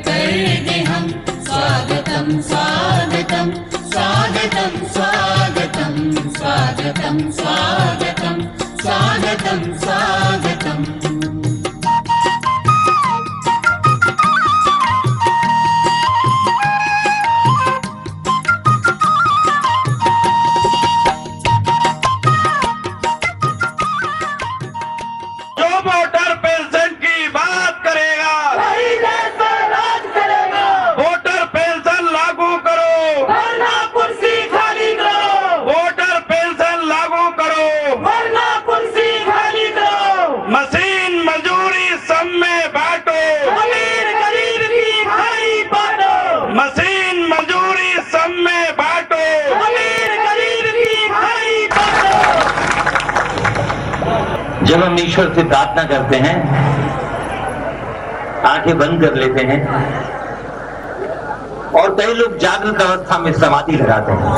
कर दे हम स्वागतम स्वागतम स्वागतम स्वागतम स्वागतम स्वागतम स्वागतम स्वागतम। वोटर पेंशन की बात करेगा वही देश पर राज करेगा। वोटर पेंशन लागू करो वरना कुर्सी खाली करो। वोटर पेंशन लागू करो वरना कुर्सी खाली करो। मशीन मजदूरी सब में बांटो अमीर गरीब की खाई बांटो। मशीन मजदूरी सब में बांटो अमीर गरीब की खाई बांटो। जब हम ईश्वर से प्रार्थना करते हैं, आंखें बंद कर लेते हैं और कई लोग जागृत अवस्था में समाधि लगाते हैं,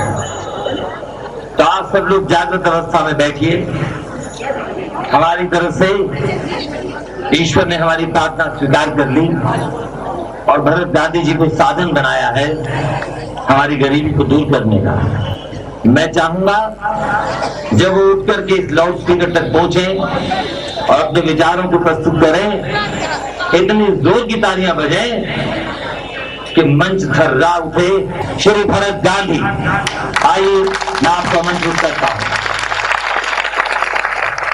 तो आप सब लोग जागृत अवस्था में बैठिए। हमारी तरफ से ईश्वर ने हमारी प्रार्थना स्वीकार कर ली और भरत दादी जी को साधन बनाया है हमारी गरीबी को दूर करने का। मैं चाहूंगा जब वो उठ करके इस लाउड स्पीकर तक पहुंचे और अपने विचारों को प्रस्तुत करें, इतनी जोर की तालियां बजें कि मंच थर्रा उठे। श्री भरत गांधी, आइए मैं आपको आमंत्रित करता हूं।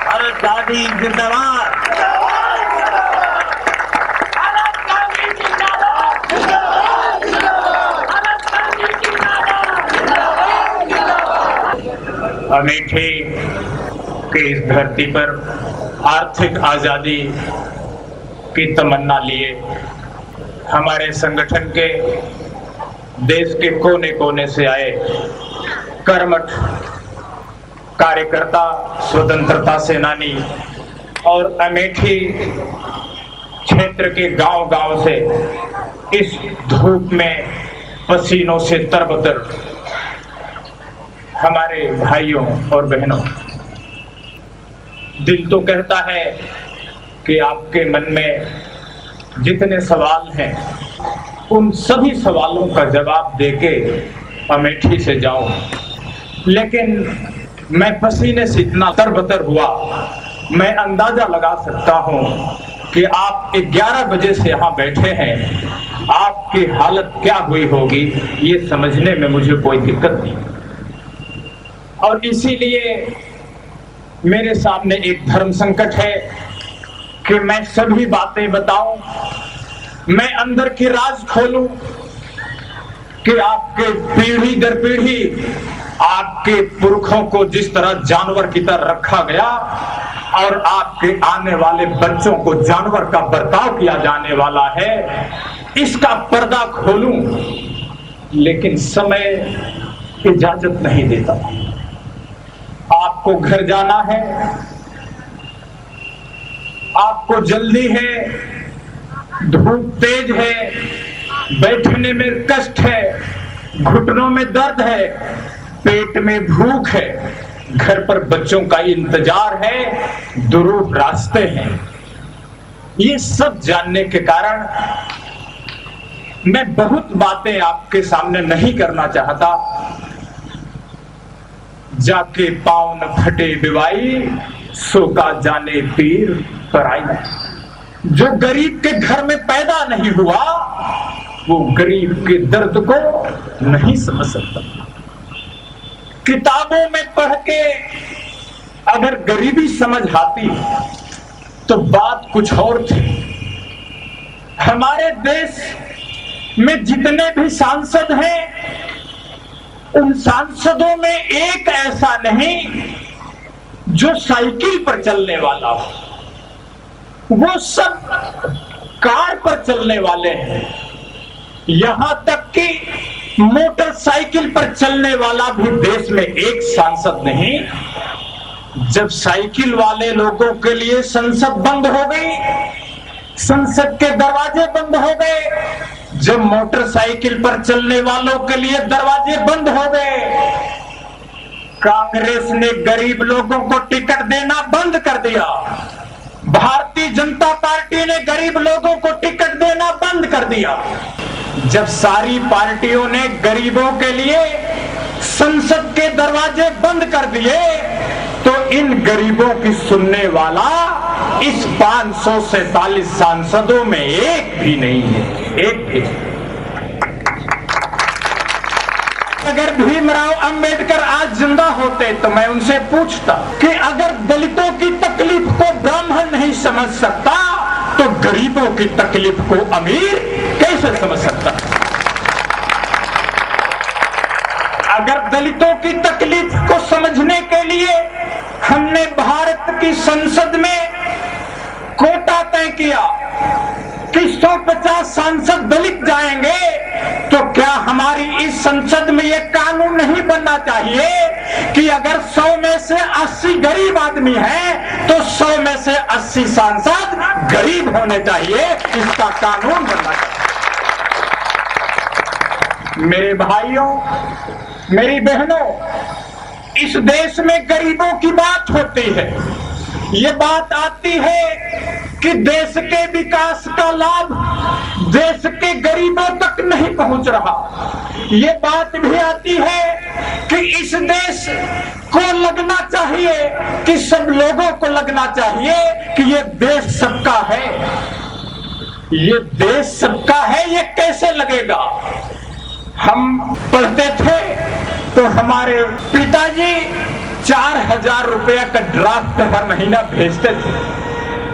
भरत गांधी जिंदाबाद। अमेठी की इस धरती पर आर्थिक आजादी की तमन्ना लिए हमारे संगठन के देश के कोने कोने से आए कर्मठ कार्यकर्ता, स्वतंत्रता सेनानी और अमेठी क्षेत्र के गांव-गांव से इस धूप में पसीनों से तरबतर हमारे भाइयों और बहनों, दिल तो कहता है कि आपके मन में जितने सवाल हैं उन सभी सवालों का जवाब देके अमेठी से जाऊं, लेकिन मैं पसीने से इतना तरबतर हुआ, मैं अंदाजा लगा सकता हूं कि आप 11 बजे से यहाँ बैठे हैं, आपकी हालत क्या हुई होगी ये समझने में मुझे कोई दिक्कत नहीं। और इसीलिए मेरे सामने एक धर्म संकट है कि मैं सभी बातें बताऊं, मैं अंदर की राज खोलूं कि आपके पीढ़ी दर पीढ़ी आपके पुरखों को जिस तरह जानवर की तरह रखा गया और आपके आने वाले बच्चों को जानवर का बर्ताव किया जाने वाला है, इसका पर्दा खोलूं, लेकिन समय इजाजत नहीं देता। आपको घर जाना है, आपको जल्दी है, धूप तेज है, बैठने में कष्ट है, घुटनों में दर्द है, पेट में भूख है, घर पर बच्चों का इंतजार है, दुरूह रास्ते हैं। ये सब जानने के कारण मैं बहुत बातें आपके सामने नहीं करना चाहता। जाके पाँव न फटे बिवाई, सो का जाने पीर पराई। जो गरीब के घर में पैदा नहीं हुआ वो गरीब के दर्द को नहीं समझ सकता। किताबों में पढ़ के अगर गरीबी समझ आती तो बात कुछ और थी। हमारे देश में जितने भी सांसद हैं, उन सांसदों में एक ऐसा नहीं जो साइकिल पर चलने वाला हो, वो सब कार पर चलने वाले हैं। यहां तक कि मोटरसाइकिल पर चलने वाला भी देश में एक सांसद नहीं। जब साइकिल वाले लोगों के लिए संसद बंद हो गई, संसद के दरवाजे बंद हो गए, जब मोटरसाइकिल पर चलने वालों के लिए दरवाजे बंद हो गए, कांग्रेस ने गरीब लोगों को टिकट देना बंद कर दिया। भारतीय जनता पार्टी ने गरीब लोगों को टिकट देना बंद कर दिया। जब सारी पार्टियों ने गरीबों के लिए संसद के दरवाजे बंद कर दिए तो इन गरीबों की सुनने वाला इस 547 सांसदों में एक भी नहीं है, एक भी। अगर भीमराव अंबेडकर आज जिंदा होते तो मैं उनसे पूछता कि अगर दलितों की तकलीफ को ब्राह्मण नहीं समझ सकता तो गरीबों की तकलीफ को अमीर कैसे समझ सकता? अगर दलितों की तकलीफ को समझने के लिए हमने भारत की संसद में कोटा तय किया कि 150 सांसद दलित जाएंगे, तो क्या हमारी इस संसद में यह कानून नहीं बनना चाहिए कि अगर 100 में से 80 गरीब आदमी हैं तो 100 में से 80 सांसद गरीब होने चाहिए? इसका कानून बनना चाहिए। मेरे भाइयों, मेरी बहनों, इस देश में गरीबों की बात होती है। ये बात आती है कि देश के विकास का लाभ देश के गरीबों तक नहीं पहुंच रहा। ये बात भी आती है कि इस देश को लगना चाहिए, कि सब लोगों को लगना चाहिए कि ये देश सबका है। ये देश सबका है, ये कैसे लगेगा? हम पढ़ते थे तो हमारे पिताजी 4000 रुपया का ड्राफ्ट हर महीना भेजते थे।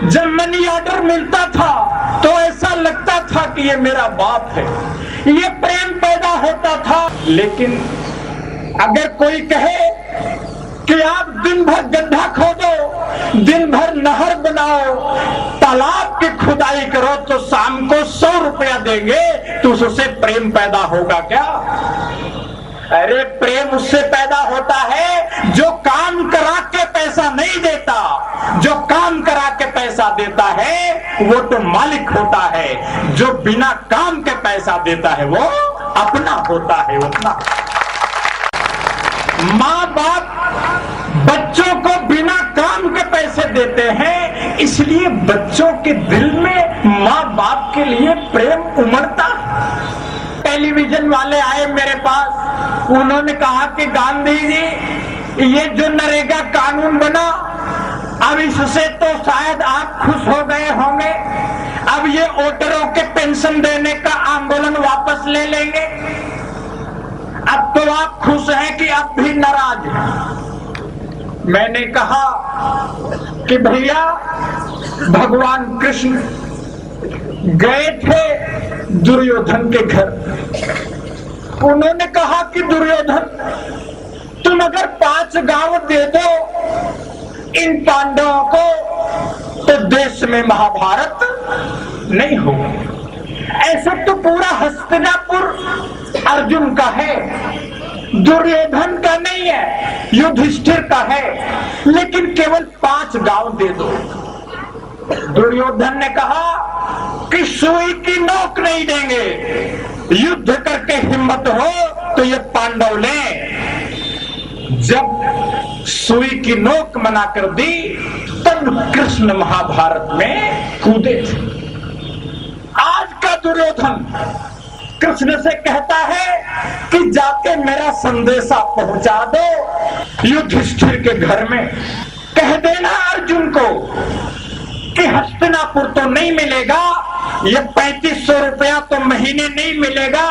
जब मनी ऑर्डर मिलता था तो ऐसा लगता था कि ये मेरा बाप है, ये प्रेम पैदा होता था। लेकिन अगर कोई कहे कि आप दिन भर गड्ढा खोदो, दिन भर नहर बनाओ, तालाब की खुदाई करो तो शाम को 100 रुपया देंगे, तो उससे प्रेम पैदा होगा क्या? अरे प्रेम उससे पैदा होता है जो काम करा के पैसा नहीं देता। जो काम करा के पैसा देता है वो तो मालिक होता है, जो बिना काम के पैसा देता है वो अपना होता है, अपना। माँ बाप बच्चों को बिना काम के पैसे देते हैं, इसलिए बच्चों के दिल में माँ बाप के लिए प्रेम उमड़ता। टेलीविजन वाले आए मेरे पास, उन्होंने कहा कि गांधी जी, ये जो नरेगा कानून बना, अब इससे तो शायद आप खुश हो गए होंगे, अब ये वोटरों के पेंशन देने का आंदोलन वापस ले लेंगे, अब तो आप खुश हैं कि अब भी नाराज हैं। मैंने कहा कि भैया, भगवान कृष्ण गए थे दुर्योधन के घर। उन्होंने कहा कि दुर्योधन, तुम अगर 5 गांव दे दो इन पांडवों को तो देश में महाभारत नहीं होगा। ऐसा तो पूरा हस्तिनापुर अर्जुन का है, दुर्योधन का नहीं है, युधिष्ठिर का है, लेकिन केवल 5 गांव दे दो। दुर्योधन ने कहा कि सुई की नोक नहीं देंगे, युद्ध करके हिम्मत हो तो ये पांडव लें। जब सुई की नोक मना कर दी तब कृष्ण महाभारत में कूदे थे। आज का दुर्योधन कृष्ण से कहता है कि जाके मेरा संदेशा पहुंचा दो युधिष्ठिर के घर में, कह देना अर्जुन को कि हस्तिनापुर तो नहीं मिलेगा, ये 3500 रुपया तो महीने नहीं मिलेगा,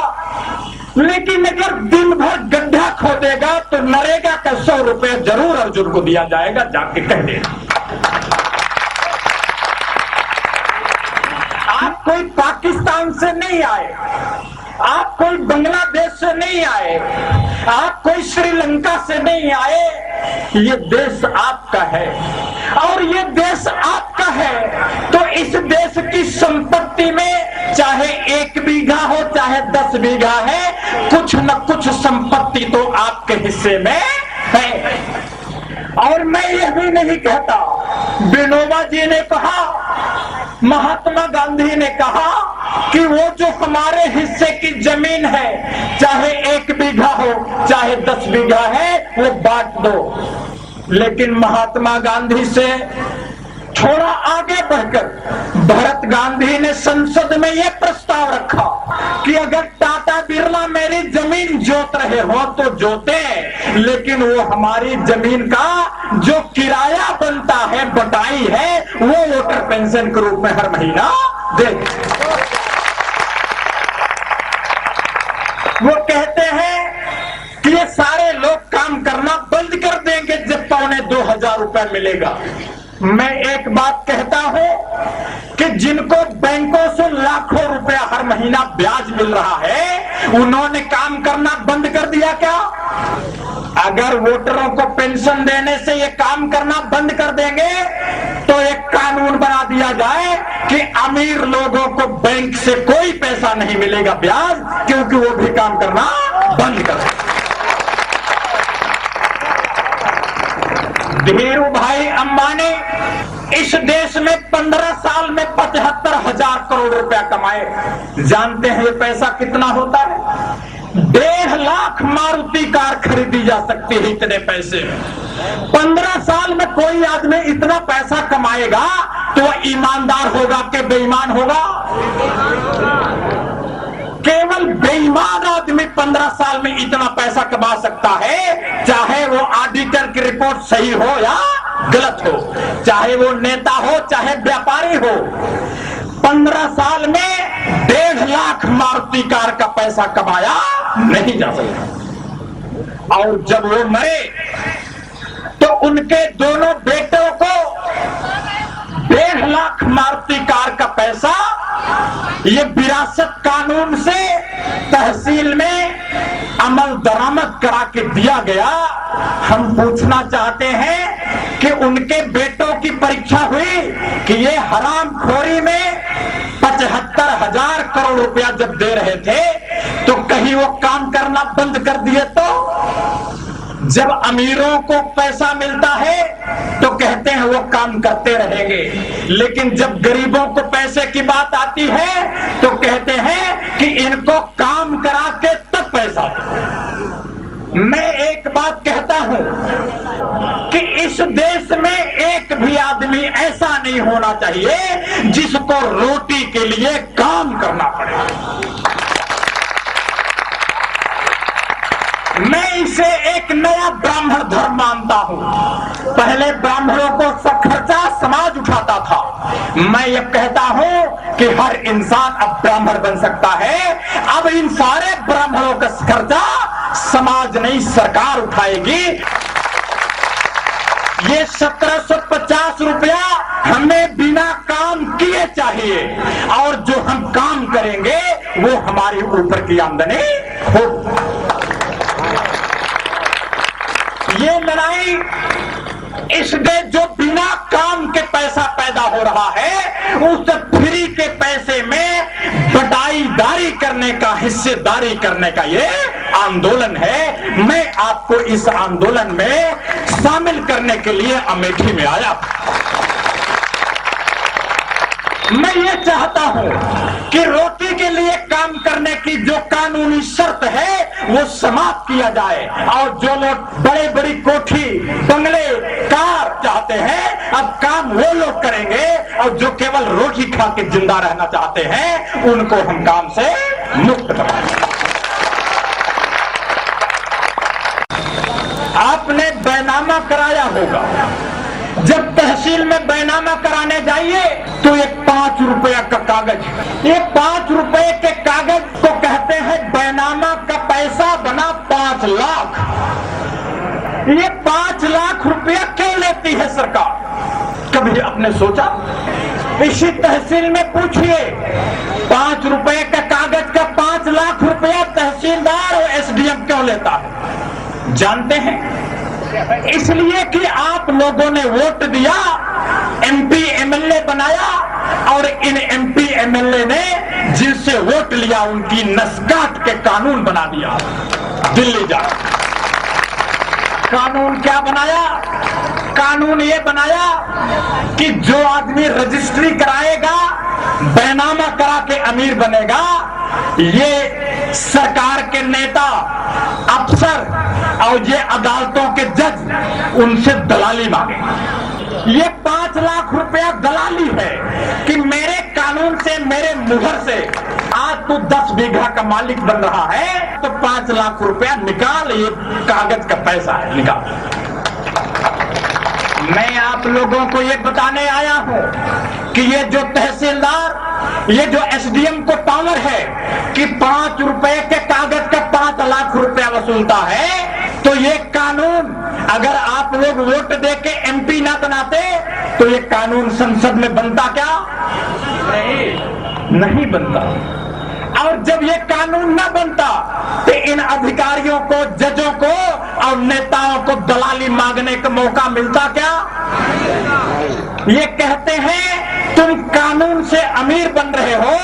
लेकिन अगर दिन भर गड्ढा खोदेगा तो नरेगा का 100 रुपया जरूर अर्जुन को दिया जाएगा, जाके कह देना। आप कोई पाकिस्तान से नहीं आए, आप कोई बांग्लादेश से नहीं आए, आप कोई श्रीलंका से नहीं आए, ये देश आपका है। और ये देश आपका है तो इस देश की संपत्ति में चाहे 1 बीघा हो चाहे 10 बीघा है, कुछ न कुछ संपत्ति तो आपके हिस्से में है। और मैं यह भी नहीं कहता, विनोबा जी ने कहा, महात्मा गांधी ने कहा कि वो जो हमारे हिस्से की जमीन है, चाहे 1 बीघा हो चाहे 10 बीघा है, वो बांट दो। लेकिन महात्मा गांधी से थोड़ा आगे बढ़कर भरत गांधी ने संसद में यह प्रस्ताव रखा कि अगर टाटा बिरला मेरी जमीन जोत रहे हो तो जोते, लेकिन वो हमारी जमीन का जो किराया बनता है, बटाई है, वो वोटर पेंशन के रूप में हर महीना दे। वो कहते हैं कि ये सारे लोग काम करना बंद कर देंगे जब 2,500 रुपए मिलेगा। मैं एक बात कहता हूं कि जिनको बैंकों से लाखों रुपया हर महीना ब्याज मिल रहा है, उन्होंने काम करना बंद कर दिया क्या? अगर वोटरों को पेंशन देने से ये काम करना बंद कर देंगे तो एक कानून बना दिया जाए कि अमीर लोगों को बैंक से कोई पैसा नहीं मिलेगा ब्याज, क्योंकि वो भी काम करना बंद कर देंगे। धीरू भाई अंबानी इस देश में 15 साल में 75,000 करोड़ रुपया कमाए। जानते हैं ये पैसा कितना होता है? 1.5 लाख मारुति कार खरीदी जा सकती है इतने पैसे में। 15 साल में कोई आदमी इतना पैसा कमाएगा तो वह ईमानदार होगा कि बेईमान होगा? केवल बेईमान आदमी 15 साल में इतना पैसा कमा सकता है, चाहे वो ऑडिटर की रिपोर्ट सही हो या गलत हो, चाहे वो नेता हो चाहे व्यापारी हो। 15 साल में 1.5 लाख मारुति कार का पैसा कमाया नहीं जा सकता। और जब वो मरे तो उनके दोनों बेटों को 1.5 लाख मारुति कार का पैसा ये विरासत कानून से तहसील में अमल दरामद करा के दिया गया। हम पूछना चाहते हैं कि उनके बेटों की परीक्षा हुई कि ये हरामखोरी में 75,000 करोड़ रुपया जब दे रहे थे तो कहीं वो काम करना बंद कर दिए? तो जब अमीरों को पैसा मिलता है तो कहते हैं वो काम करते रहेंगे, लेकिन जब गरीबों को पैसे की बात आती है तो कहते हैं कि इनको काम करा के तब पैसा दो। मैं एक बात कहता हूं कि इस देश में एक भी आदमी ऐसा नहीं होना चाहिए जिसको रोटी के लिए काम करना पड़े। मैं इसे एक नया ब्राह्मण धर्म मानता हूं। पहले ब्राह्मणों को खर्चा समाज उठाता था, मैं ये कहता हूं कि हर इंसान अब ब्राह्मण बन सकता है। अब इन सारे ब्राह्मणों का खर्चा समाज नहीं सरकार उठाएगी। ये 1750 रुपया हमें बिना काम किए चाहिए, और जो हम काम करेंगे वो हमारे ऊपर की आमदनी हो। ये लड़ाई इसलिए जो बिना काम के पैसा पैदा हो रहा है उस फ्री के पैसे में बटाईदारी करने का, हिस्सेदारी करने का ये आंदोलन है। मैं आपको इस आंदोलन में शामिल करने के लिए अमेठी में आया। मैं ये चाहता हूं कि रोटी के लिए काम करने की जो कानूनी शर्त है वो समाप्त किया जाए, और जो लोग बड़े बड़ी कोठी, बंगले, कार चाहते हैं अब काम वो लोग करेंगे, और जो केवल रोटी खा के जिंदा रहना चाहते हैं उनको हम काम से मुक्त कराएंगे। आपने बैनामा कराया होगा। जब तहसील में बैनामा कराने जाइए तो एक 5 रुपया का कागज, ये 5 रुपए के कागज को कहते हैं बैनामा का पैसा बना 5 लाख। ये 5 लाख रुपया क्यों लेती है सरकार? कभी आपने सोचा? इसी तहसील में पूछिए, 5 रुपए का कागज का 5 लाख रुपया तहसीलदार और एसडीएम क्यों लेता है? जानते हैं? इसलिए कि आप लोगों ने वोट दिया, एमपी एमएलए बनाया, और इन एमपी एमएलए ने जिनसे वोट लिया उनकी नस काट के कानून बना दिया। दिल्ली जा कानून क्या बनाया? कानून ये बनाया कि जो आदमी रजिस्ट्री कराएगा, बैनामा करा के अमीर बनेगा, ये सरकार के नेता, अफसर और ये अदालतों के जज उनसे दलाली मांगे। ये 5 लाख रुपया दलाली है कि मेरे कानून से, मेरे मुहर से आज तू 10 बीघा का मालिक बन रहा है तो 5 लाख रुपया निकाल, ये कागज का पैसा है, निकाल। मैं आप लोगों को ये बताने आया हूं कि ये जो तहसीलदार, ये जो एसडीएम को पावर है कि 5 रुपए के कागज का 5 लाख रुपया वसूलता है, तो ये कानून अगर आप लोग वोट दे के एमपी ना बनाते तो ये कानून संसद में बनता क्या? नहीं बनता। और जब ये कानून न बनता तो इन अधिकारियों को, जजों को और नेताओं को दलाली मांगने का मौका मिलता क्या? ये कहते हैं तुम कानून से अमीर बन रहे हो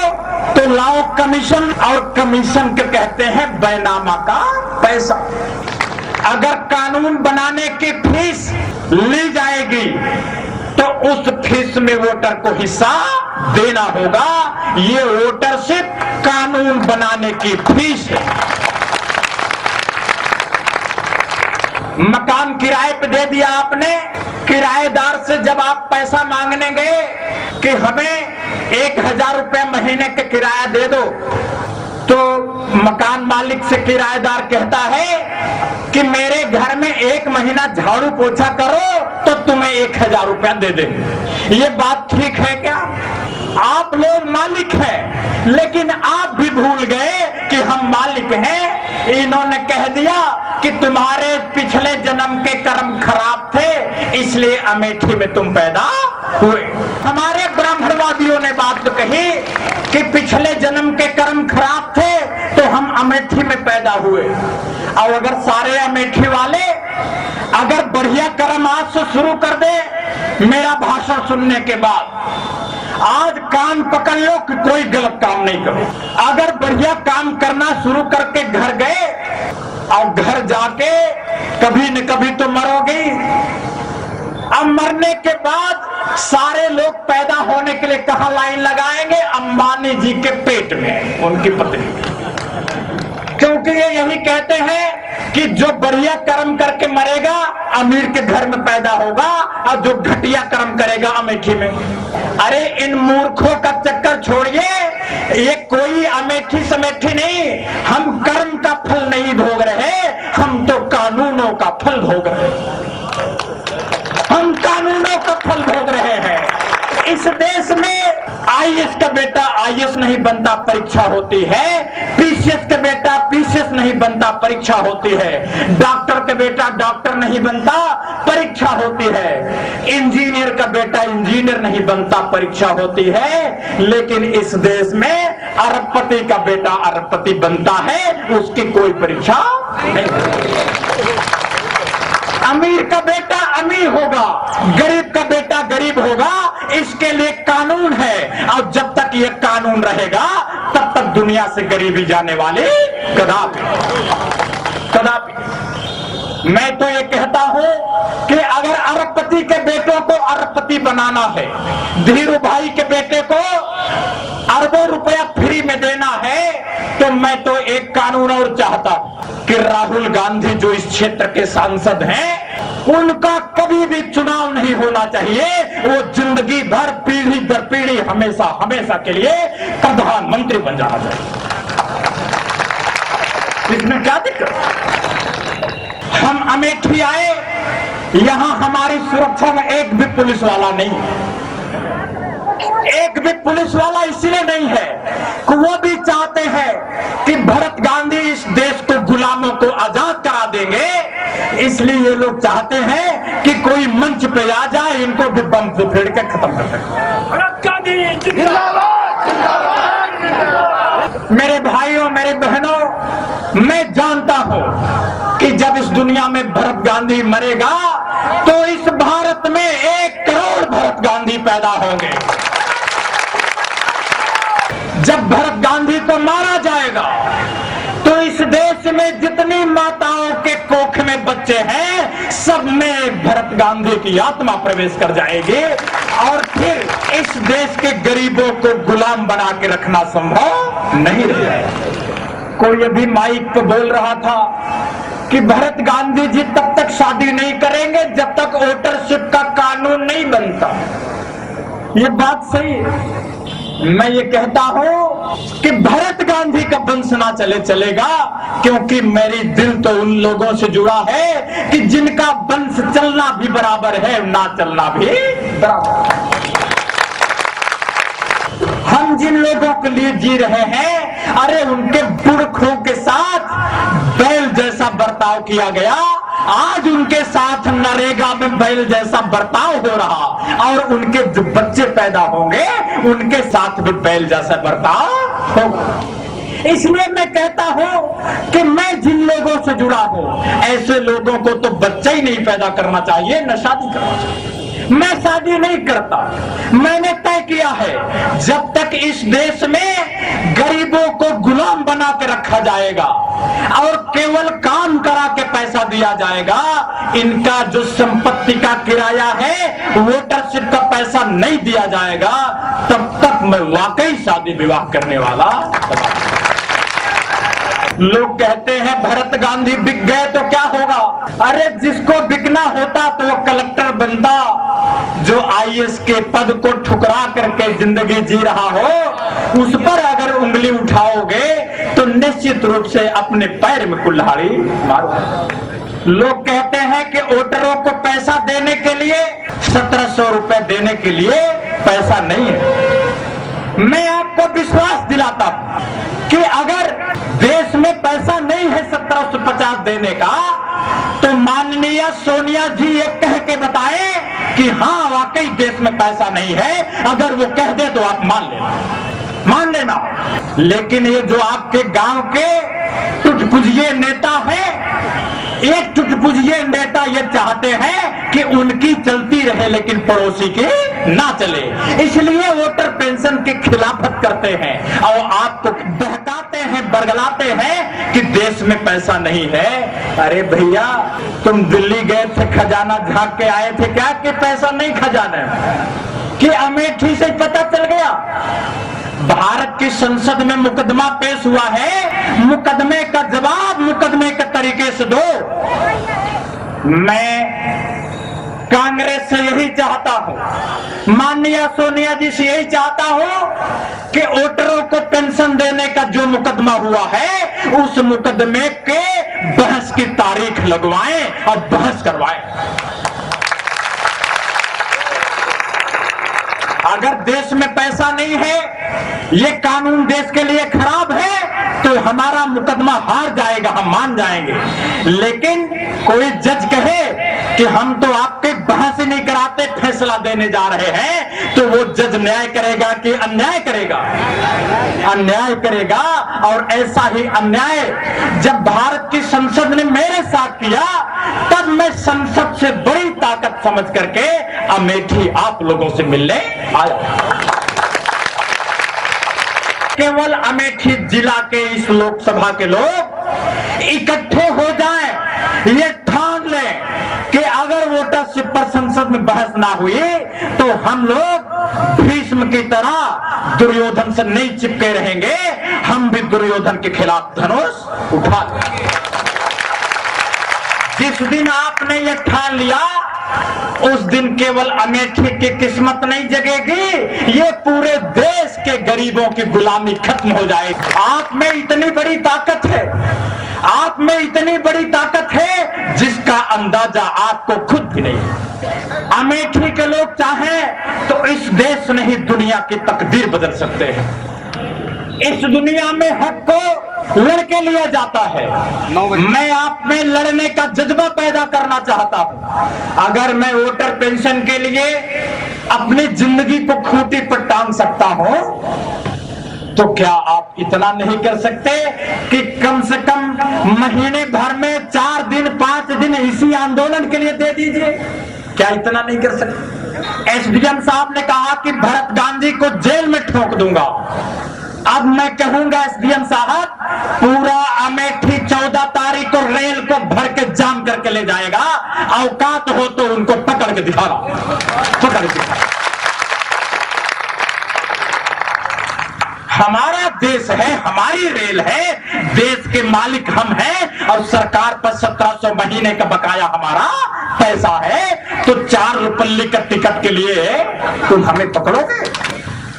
तो लाओ कमीशन, और कमीशन के कहते हैं बैनामा का पैसा। अगर कानून बनाने की फीस ली जाएगी तो उस फीस में वोटर को हिस्सा देना होगा। ये वोटर सिर्फ कानून बनाने की फीस है। मकान किराए पे दे दिया आपने, किराएदार से जब आप पैसा मांगने गए कि हमें 1000 रुपया महीने का किराया दे दो, तो मकान मालिक से किराएदार कहता है कि मेरे घर में 1 महीना झाड़ू पोछा करो तो तुम्हें 1000 रुपया दे दे। ये बात ठीक है क्या? आप लोग मालिक हैं, लेकिन आप भी भूल गए कि हम मालिक हैं। इन्होंने कह दिया कि तुम्हारे पिछले जन्म के कर्म खराब थे इसलिए अमेठी में तुम पैदा हुए। हमारे ब्राह्मणवादियों ने बात तो कही कि पिछले जन्म के कर्म खराब थे तो हम अमेठी में पैदा हुए। और अगर सारे अमेठी वाले अगर बढ़िया कर्म आज से शुरू कर दे, मेरा भाषण सुनने के बाद आज कान पकड़ लो कि कोई गलत काम नहीं करो। अगर बढ़िया काम करना शुरू करके घर गए और घर जाके कभी न कभी तो मरोगे। अब मरने के बाद सारे लोग पैदा होने के लिए कहां लाइन लगाएंगे? अंबानी जी के पेट में, उनकी पत्नी। क्योंकि ये यही कहते हैं कि जो बढ़िया कर्म करके मरेगा अमीर के घर में पैदा होगा और जो घटिया कर्म करेगा अमेठी में। अरे इन मूर्खों का चक्कर छोड़िए, ये कोई अमेठी समेठी नहीं। हम कर्म का फल नहीं भोग रहे, हम तो कानूनों का फल भोग रहे हैं। हम कानूनों का फल भोग रहे हैं। इस देश में आईएएस का बेटा आईएएस नहीं बनता, परीक्षा होती है। पीसीएस का बेटा पीसीएस नहीं बनता, परीक्षा होती है। डॉक्टर का बेटा डॉक्टर नहीं बनता, परीक्षा होती है। इंजीनियर का बेटा इंजीनियर नहीं बनता, परीक्षा होती है। लेकिन इस देश में अरबपति का बेटा अरबपति बनता है, उसकी कोई परीक्षा नहीं। अमीर का बेटा अमीर होगा, गरीब का बेटा गरीब होगा, इसके लिए कानून है। और जब तक ये कानून रहेगा तब तक दुनिया से गरीबी जाने वाली कदापि कदापि। मैं तो ये कहता हूं कि अगर अरबपति के बेटों को अरबपति बनाना है, धीरू भाई के बेटे को अरबों रुपया फ्री में देना है, तो मैं तो एक कानून और चाहता हूं कि राहुल गांधी जो इस क्षेत्र के सांसद हैं, उनका कभी भी चुनाव नहीं होना चाहिए। वो जिंदगी भर पीढ़ी दर पीढ़ी हमेशा हमेशा के लिए प्रधानमंत्री बन जाना चाहिए। इसमें क्या दिक्कत? हम अमेठी आए, यहां हमारी सुरक्षा में एक भी पुलिस वाला नहीं है। एक भी पुलिस वाला इसलिए नहीं है कि वो भी चाहते हैं कि भरत गांधी इस देश को गुलामों को आजाद करा देंगे, इसलिए ये लोग चाहते हैं कि कोई मंच पे आ जाए, इनको भी बम से फेड़ के खत्म कर दें। भरत गांधी जिंदाबाद, जिंदाबाद, जिंदाबाद। मेरे भाइयों, मेरे बहनों, मैं जानता हूं कि जब इस दुनिया में भरत गांधी मरेगा तो इस भारत में 1 करोड़ भरत गांधी पैदा होंगे। जब भरत गांधी को मारा जाएगा तो इस देश में जितनी माताओं के कोख में बच्चे हैं, सब में भरत गांधी की आत्मा प्रवेश कर जाएगी और फिर इस देश के गरीबों को गुलाम बना के रखना संभव नहीं रहेगा। कोई अभी माइक पे बोल रहा था कि भरत गांधी जी तब तक शादी नहीं करेंगे जब तक वोटरशिप का कानून नहीं बने। ये बात सही है। मैं ये कहता हूं कि भरत गांधी का वंश ना चलेगा, क्योंकि मेरी दिल तो उन लोगों से जुड़ा है कि जिनका वंश चलना भी बराबर है, ना चलना भी बराबर है। हम जिन लोगों के लिए जी रहे हैं, अरे उनके पुरखों के साथ बैल जैसा बर्ताव किया गया, आज उनके साथ नरेगा में बैल जैसा बर्ताव हो रहा, और उनके जो बच्चे पैदा होंगे उनके साथ भी बैल जैसा बर्ताव होगा। इसलिए मैं कहता हूं कि मैं जिन लोगों से जुड़ा हूं, ऐसे लोगों को तो बच्चा ही नहीं पैदा करना चाहिए, न शादी करना चाहिए। मैं शादी नहीं करता। मैंने तय किया है, जब तक इस देश में गरीबों को गुलाम बना के रखा जाएगा और केवल काम करा के पैसा दिया जाएगा, इनका जो संपत्ति का किराया है, वोटरशिप का पैसा नहीं दिया जाएगा, तब तक मैं वाकई शादी विवाह करने वाला। लोग कहते हैं भरत गांधी बिक गए तो क्या होगा? अरे जिसको बिकना होता तो वो कलेक्टर बनता। जो आईएएस के पद को ठुकरा करके जिंदगी जी रहा हो, उस पर अगर उंगली उठाओगे तो निश्चित रूप से अपने पैर में कुल्हाड़ी मारो। लोग कहते हैं कि वोटरों को पैसा देने के लिए 1700 रुपए देने के लिए पैसा नहीं है। मैं आपको विश्वास दिलाता हूं कि अगर देश में पैसा नहीं है 1750 देने का, तो माननीय सोनिया जी ये कह के बताएं कि हाँ वाकई देश में पैसा नहीं है। अगर वो कह दे तो आप मान लेना। लेकिन ये जो आपके गांव के टुटपुजिए नेता हैं, एक टुटपुजिए नेता ये चाहते हैं कि उनकी चलती रहे लेकिन पड़ोसी की ना चले, इसलिए वोटर पेंशन के खिलाफत करते हैं और आपको बहकाते हैं, बरगलाते हैं कि देश में पैसा नहीं है। अरे भैया, तुम दिल्ली गए थे, खजाना झांक के आए थे क्या कि पैसा नहीं खजाने कि अमेठी से पता चल गया? भारत की संसद में मुकदमा पेश हुआ है, मुकदमे का जवाब मुकदमे के तरीके से दो। मैं कांग्रेस से यही चाहता हूं, माननीय सोनिया जी से यही चाहता हूं कि वोटरों को पेंशन देने का जो मुकदमा हुआ है, उस मुकदमे के बहस की तारीख लगवाएं और बहस करवाएं। अगर देश में पैसा नहीं है, ये कानून देश के लिए खराब है, तो हमारा मुकदमा हार जाएगा, हम मान जाएंगे। लेकिन कोई जज कहे कि हम तो आपके बहस ही नहीं कराते, फैसला देने जा रहे हैं, तो वो जज न्याय करेगा कि अन्याय करेगा? अन्याय करेगा। और ऐसा ही अन्याय जब भारत की संसद ने मेरे साथ किया, तब मैं संसद से बड़ी ताकत समझ करके अमेठी आप लोगों से मिलने आया। केवल अमेठी जिला के इस लोकसभा के लोग इकट्ठे हो जाएं, ये ठान लें कि अगर वोटरशिप पर संसद में बहस ना हुई तो हम लोग भीष्म की तरह दुर्योधन से नहीं चिपके रहेंगे, हम भी दुर्योधन के खिलाफ धनुष उठा लेंगे। जिस दिन आपने ये ठान लिया, उस दिन केवल अमेठी की किस्मत नहीं जगेगी, ये पूरे देश के गरीबों की गुलामी खत्म हो जाएगी। आप में इतनी बड़ी ताकत है, आप में इतनी बड़ी ताकत है जिसका अंदाजा आपको खुद भी नहीं। अमेठी के लोग चाहें तो इस देश नहीं दुनिया की तकदीर बदल सकते हैं। इस दुनिया में हक को लड़के लिया जाता है। मैं आप में लड़ने का जज्बा पैदा करना चाहता हूं। अगर मैं वोटर पेंशन के लिए अपनी जिंदगी को खूंटी पर टांग सकता हूं, तो क्या आप इतना नहीं कर सकते कि कम से कम महीने भर में 4 दिन 5 दिन इसी आंदोलन के लिए दे दीजिए? क्या इतना नहीं कर सकते? एसडीएम साहब ने कहा कि भरत गांधी को जेल में ठोक दूंगा। अब मैं कहूंगा एसडीएम साहब, पूरा अमेठी 14 तारीख को रेल को भर के जाम करके ले जाएगा। औकात हो तो उनको पकड़ के दिखाना, पकड़ के दिखाना। हमारा देश है, हमारी रेल है, देश के मालिक हम हैं और सरकार पर 1700 महीने का बकाया हमारा पैसा है। तो तो 4 रुपये का टिकट के लिए तुम हमें पकड़ोगे?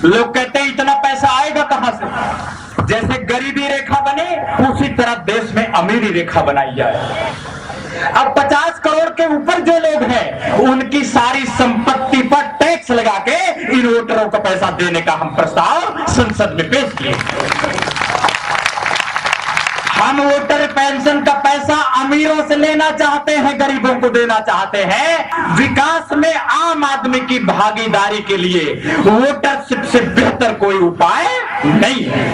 लोग कहते हैं इतना पैसा आएगा कहां से? जैसे गरीबी रेखा बने उसी तरह देश में अमीरी रेखा बनाई जाए। अब 50 करोड़ के ऊपर जो लोग हैं उनकी सारी संपत्ति पर टैक्स लगा के इन वोटरों को पैसा देने का हम प्रस्ताव संसद में पेश किए। हम वोटर पेंशन का पैसा अमीरों से लेना चाहते हैं, गरीबों को देना चाहते हैं। विकास में आम आदमी की भागीदारी के लिए वोटरशिप से बेहतर कोई उपाय नहीं है।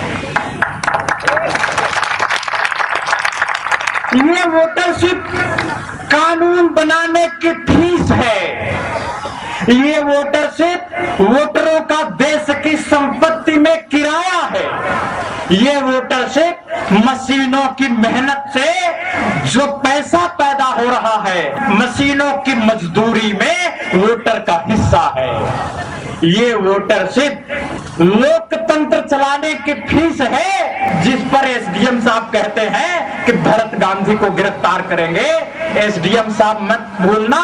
ये वोटरशिप कानून बनाने की फीस है। ये वोटरशिप वोटरों का देश की संपत्ति में किराया है। ये वोटरशिप मशीनों की मेहनत से जो पैसा पैदा हो रहा है, मशीनों की मजदूरी में वोटर का हिस्सा है। ये वोटरशिप लोकतंत्र चलाने की फीस है, जिस पर एसडीएम साहब कहते हैं कि भरत गांधी को गिरफ्तार करेंगे। एसडीएम साहब मत भूलना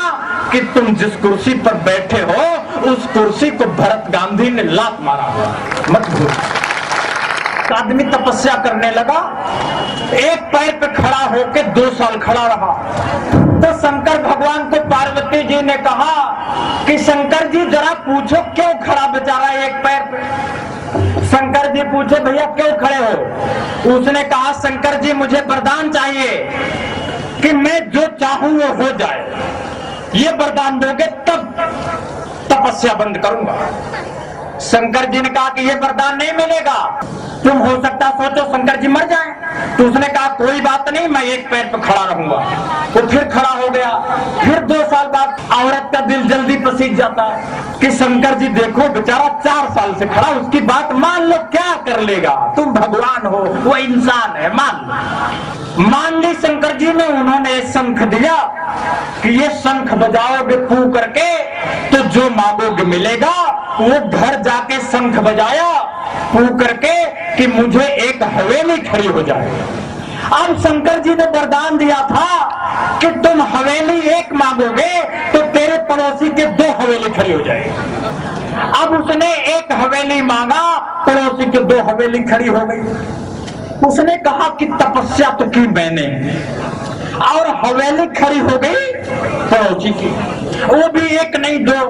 कि तुम जिस कुर्सी पर बैठे हो उस कुर्सी को भरत गांधी ने लात मारा हुआ, मत भूलना। आदमी तपस्या करने लगा, एक पैर पे खड़ा होकर 2 साल खड़ा रहा। तो शंकर भगवान को पार्वती जी ने कहा कि शंकर जी जरा पूछो क्यों खड़ा बेचारा एक पैर पे। शंकर जी पूछे भैया क्यों खड़े हो? उसने कहा शंकर जी मुझे वरदान चाहिए कि मैं जो चाहूं वो हो जाए। ये वरदान दोगे तब तपस्या बंद करूंगा। शंकर जी ने कहा कि ये वरदान नहीं मिलेगा, तुम हो सकता सोचो शंकर जी मर जाएं। तो उसने कहा कोई बात नहीं, मैं एक पैर पर खड़ा रहूंगा। वो फिर खड़ा हो गया। फिर 2 साल बाद औरत का दिल जल्दी पसीज जाता है कि शंकर जी देखो बेचारा 4 साल से खड़ा, उसकी बात मान लो, क्या कर लेगा? तुम भगवान हो, वो इंसान है, मान ली शंकर जी ने। उन्होंने शंख दिया कि ये शंख बजाओगे पू करके तो जो मांगोगे मिलेगा। वो घर जाके शंख बजाया पू करके कि मुझे एक हवेली खड़ी हो जाए। अब शंकर जी ने वरदान दिया था कि तुम हवेली एक मांगोगे तो तेरे पड़ोसी के 2 हवेली खड़ी हो जाएगी। अब उसने एक हवेली मांगा, पड़ोसी के 2 हवेली खड़ी हो गई। उसने कहा कि तपस्या तो की मैंने, और हवेली खड़ी हो गई पड़ोसी की, वो भी एक नहीं 2।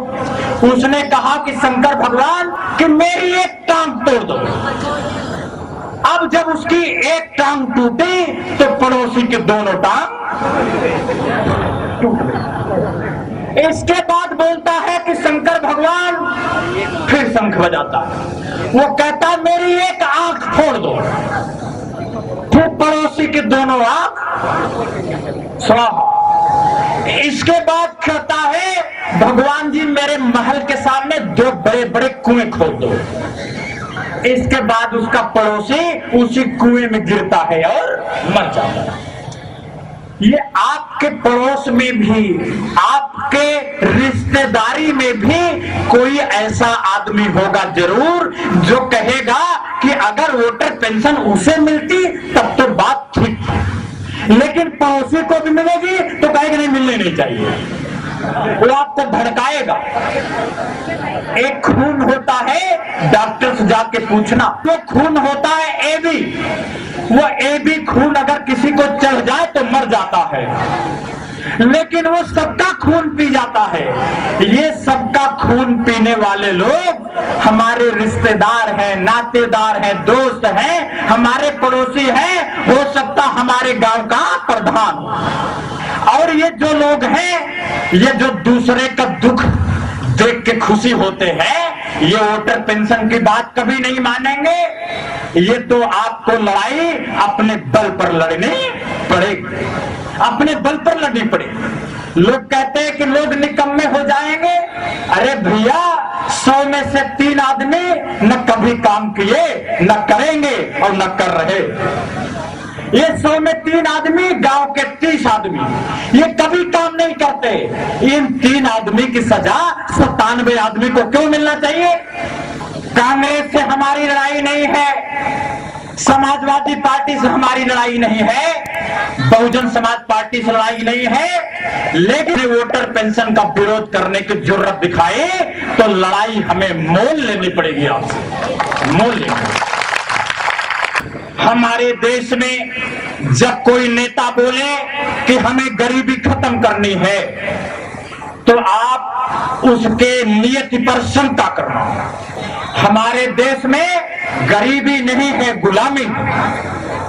उसने कहा कि शंकर भगवान कि मेरी एक टांग तोड़ दो। अब जब उसकी एक टांग टूटी तो पड़ोसी के दोनों टांग टूट गए। इसके बाद बोलता है कि शंकर भगवान, फिर शंख बजाता है। वो कहता मेरी एक आंख फोड़ दो, फिर पड़ोसी के दोनों आंख स्वाहा। इसके बाद कहता है भगवान जी मेरे महल के सामने 2 बड़े बड़े कुएं खोद दो। इसके बाद उसका पड़ोसी उसी कुएं में गिरता है और मर जाता है। ये आपके पड़ोस में भी, आपके रिश्तेदारी में भी कोई ऐसा आदमी होगा जरूर जो कहेगा कि अगर वोटर पेंशन उसे मिलती तब तो बात ठीक थी, लेकिन पड़ोसी को भी मिलेगी तो कहेगा नहीं मिलने नहीं चाहिए। वो आपको भड़काएगा। एक खून होता है, डॉक्टर से जाके पूछना, वो खून होता है एबी। वो एबी खून अगर किसी को चढ़ जाए तो मर जाता है, लेकिन वो सबका खून पी जाता है। ये सबका खून पीने वाले लोग हमारे रिश्तेदार हैं, नातेदार हैं, दोस्त हैं, हमारे पड़ोसी हैं, हो सकता हमारे गांव का प्रधान। और ये जो लोग हैं, ये जो दूसरे का दुख देख के खुशी होते हैं, ये वोटर पेंशन की बात कभी नहीं मानेंगे। ये तो आपको लड़ाई अपने बल पर लड़नी पड़ेगी, अपने बल पर लड़नी पड़ेगी। लोग कहते हैं कि लोग निकम्मे हो जाएंगे। अरे भैया, 100 में से 3 आदमी न कभी काम किए, न करेंगे और न कर रहे। ये 100 में 3 आदमी, गांव के 30 आदमी, ये कभी काम नहीं करते। इन 3 आदमी की सजा 97 आदमी को क्यों मिलना चाहिए? कांग्रेस से हमारी लड़ाई नहीं है, समाजवादी पार्टी से हमारी लड़ाई नहीं है, बहुजन समाज पार्टी से लड़ाई नहीं है, लेकिन वोटर पेंशन का विरोध करने की जरूरत दिखाए तो लड़ाई हमें मोल लेनी पड़ेगी, आपसे मोल लेनी। हमारे देश में जब कोई नेता बोले कि हमें गरीबी खत्म करनी है तो आप उसके नियति पर शंका करना। हमारे देश में गरीबी नहीं है, गुलामी।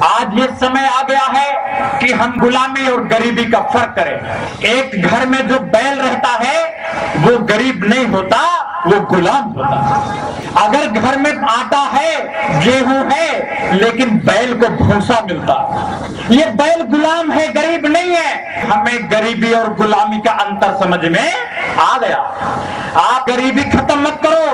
आज ये समय आ गया है कि हम गुलामी और गरीबी का फर्क करें। एक घर में जो बैल रहता है वो गरीब नहीं होता, वो गुलाम होता। अगर घर में आटा है, गेहूं है, लेकिन बैल को भूसा मिलता, ये बैल गुलाम है, गरीब नहीं है। हमें गरीबी और गुलामी का अंतर समझ में आ गया। आप गरीबी खत्म मत करो,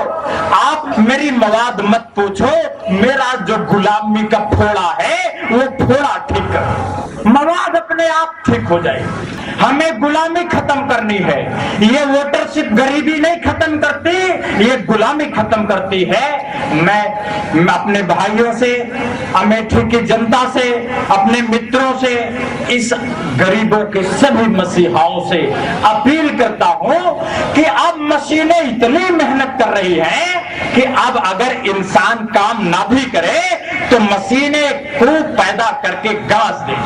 आप मेरी मवाद मत पूछो, मेरा जो गुलामी का फोड़ा है वो फोड़ा ठीक करो, मवाद अपने आप ठीक हो जाएगी। हमें गुलामी खत्म करनी है। ये वोटरशिप गरीबी नहीं खत्म करती, ये गुलामी खत्म करती है। मैं अपने भाइयों से, अमेठी की जनता से, अपने मित्रों से, इस गरीबों के सभी मसीहाओं से अपील करता हूं कि अब मशीनें इतनी मेहनत कर रही हैं कि अब अगर इंसान काम ना भी करे तो मशीनें खूब पैदा करके घास दे।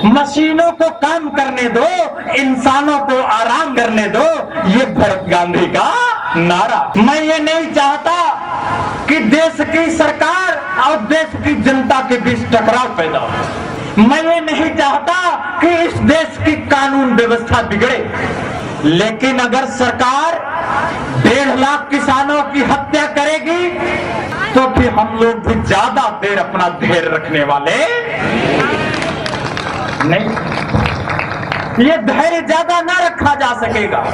मशीनों को काम करने दो, इंसानों को आराम करने दो, ये भरत गांधी का नारा। मैं ये नहीं चाहता कि देश की सरकार और देश की जनता के बीच टकराव पैदा हो। मैं ये नहीं चाहता कि इस देश की कानून व्यवस्था बिगड़े। लेकिन अगर सरकार 1.5 लाख किसानों की हत्या करेगी तो फिर हम लोग भी ज्यादा देर अपना धैर्य रखने वाले नहीं। ये धैर्य ज्यादा ना रखा जा सकेगा।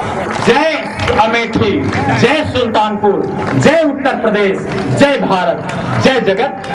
जय अमेठी, जय सुल्तानपुर, जय उत्तर प्रदेश, जय भारत, जय जगत।